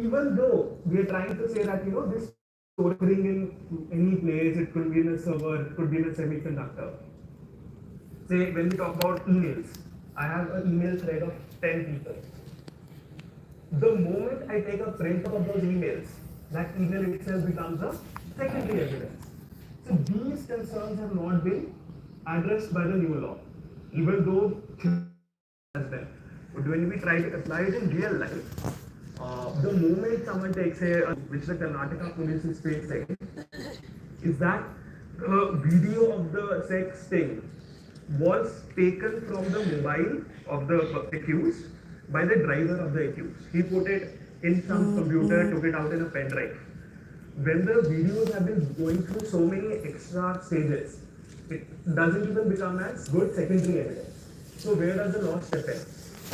even though we are trying to say that, this storing in any place, it could be in a server, it could be in a semiconductor. Say, when we talk about emails, I have an email thread of 10 people. The moment I take a print of those emails, that email itself becomes a secondary evidence. So these concerns have not been addressed by the new law, even though has been. But when we try to apply it in real life, the moment someone takes which the Karnataka police is facing, is that the video of the sex thing was taken from the mobile of the accused by the driver of the accused. He put it in some computer, took it out in a pen drive. When the videos have been going through so many extra stages, it doesn't even become as good secondary evidence. So where does the law step in?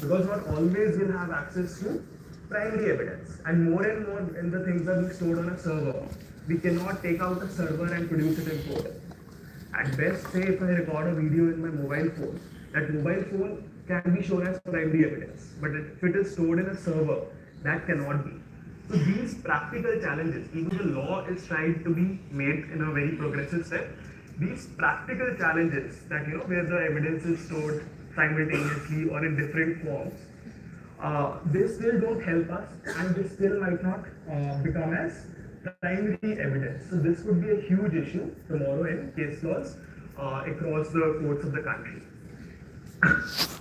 Because not always will have access to primary evidence, and more when the things are being stored on a server, we cannot take out a server and produce it in code. At best, say if I record a video in my mobile phone, that mobile phone can be shown as primary evidence, but if it is stored in a server, that cannot be. So these practical challenges, even the law is trying to be made in a very progressive step. These practical challenges that where the evidence is stored simultaneously or in different forms, they still don't help us, and they still might not become as primary evidence. So this could be a huge issue tomorrow in case laws across the courts of the country.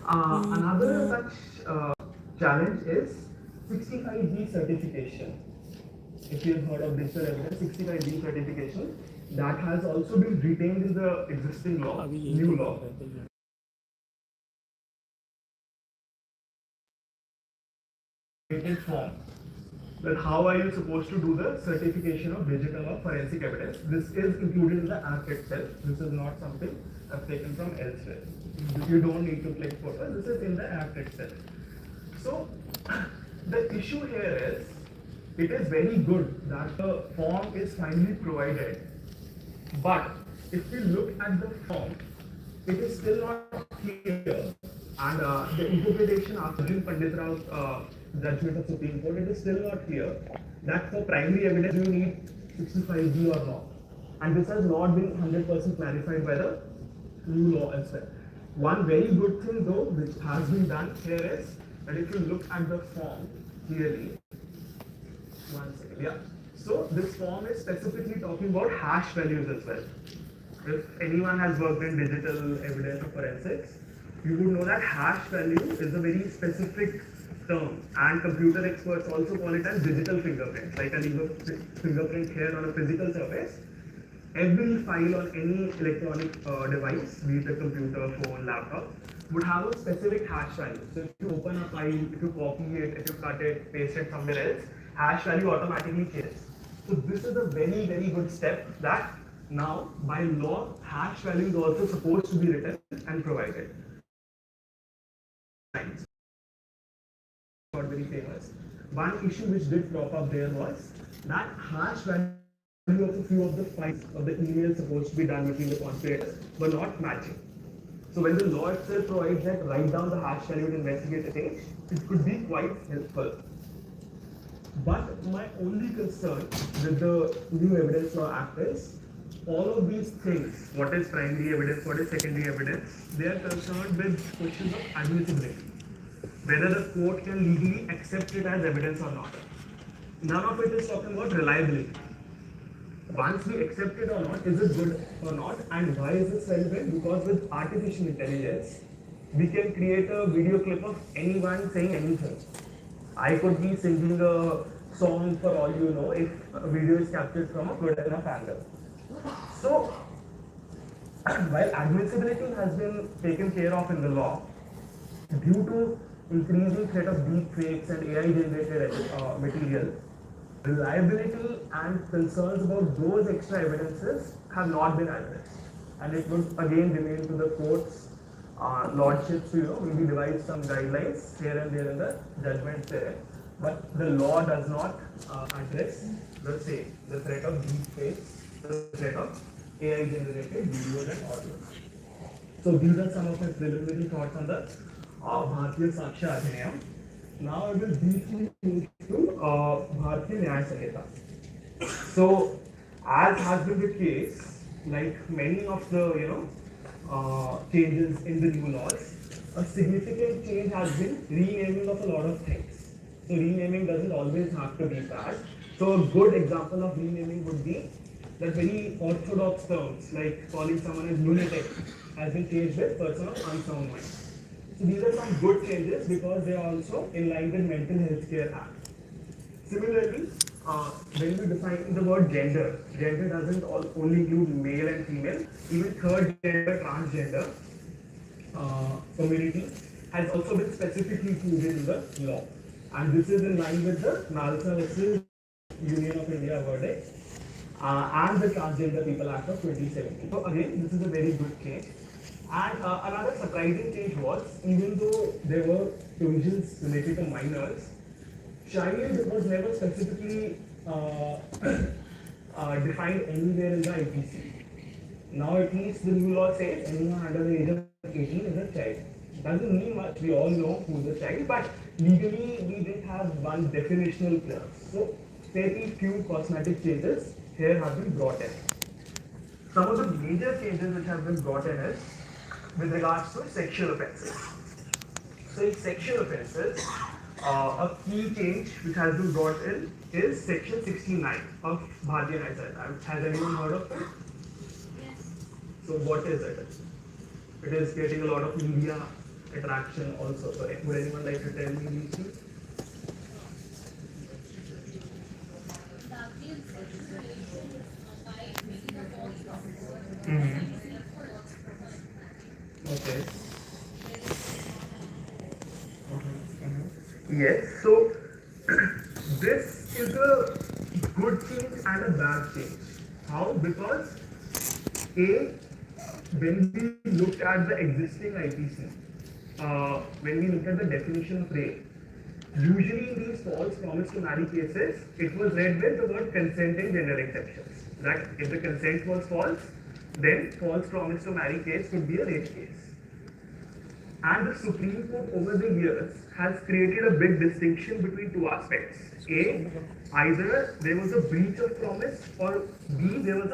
Another such challenge is 65B certification. If you have heard of digital evidence, 65B certification, that has also been retained in the existing law, new law. Form. Well, how are you supposed to do the certification of digital or forensic evidence? This is included in the act itself. This is not something I've taken from elsewhere. You don't need to click photos. This is in the act itself. So the issue here is, it is very good that the form is finally provided, but if we look at the form, it is still not clear. And the interpretation after Pandit Rao's judgment of Supreme Court, it is still not clear that for primary evidence you need 65G or not. And this has not been 100% clarified by the new law as well. One very good thing though, which has been done here is that if you look at the form clearly, one second, yeah. So this form is specifically talking about hash values as well. If anyone has worked in digital evidence or forensics, you would know that hash value is a very specific term, and computer experts also call it as digital fingerprints. Like I leave a fingerprint here on a physical surface. Every file on any electronic device, be it a computer, phone, laptop, would have a specific hash value. So if you open a file, if you copy it, if you cut it, paste it somewhere else, hash value automatically changes. So this is a very, very good step that now by law, hash value is also supposed to be written and provided. Got very famous. One issue which did crop up there was that hash value of a few of the files of the emails supposed to be done between the conspirators were not matching. So when the law itself provides that write down the hash value to investigate a thing, it could be quite helpful. But my only concern with the new evidence law act is all of these things, what is primary evidence, what is secondary evidence, they are concerned with questions of admissibility. Whether the court can legally accept it as evidence or not. None of it is talking about reliability. Once we accept it or not, is it good or not, and why is this relevant? Because with artificial intelligence, we can create a video clip of anyone saying anything. I could be singing a song for all you know if a video is captured from a good enough angle. So, while admissibility has been taken care of in the law, due to increasing threat of deep fakes and AI generated material, reliability and concerns about those extra evidences have not been addressed. And it would again remain to the court's lordships to maybe devise some guidelines here and there in the judgments there. But the law does not address the threat of deep fakes, the threat of AI generated videos and audio. So these are some of my preliminary thoughts on the Bharatiya Saksha Adhinayam. Now I will briefly move to Bharatiya Nyaya Sanhita. So, as has been the case, like many of the changes in the new laws, a significant change has been renaming of a lot of things. So renaming doesn't always have to be bad. So a good example of renaming would be that very orthodox terms like calling someone as lunatic has been changed with person of unsound mind. So these are some good changes because they are also in line with Mental Health Care Act. Similarly, when we define the word gender, gender doesn't only include male and female, even third gender, transgender community has also been specifically included in the law. And this is in line with the NALSA versus Union of India verdict and the Transgender People Act of 2017. So again, this is a very good change. And another surprising change was, even though there were provisions related to minors, child was never specifically defined anywhere in the IPC. Now at least the new law says anyone under the age of 18 is a child. Doesn't mean much, we all know who's a child, but legally we didn't have one definitional clause. So fairly few cosmetic changes here have been brought in. Some of the major changes which have been brought in is with regards to sexual offences. So in sexual offences, a key change which has been brought in is section 69 of Bharatiya Nyaya Sanhita. Has anyone heard of it? So what is it? It is getting a lot of media attraction also. So would anyone like to tell me these things? Okay. Yes, so this is a good change and a bad change. How? Because A, when we looked at the existing IPC, when we looked at the definition of rape, usually in these false promise to marry cases, it was read with the word consenting gender exceptions. That if the consent was false, then false promise to marry case could be a rape case. And the Supreme Court over the years has created a big distinction between two aspects. A, either there was a breach of promise, or B, there was a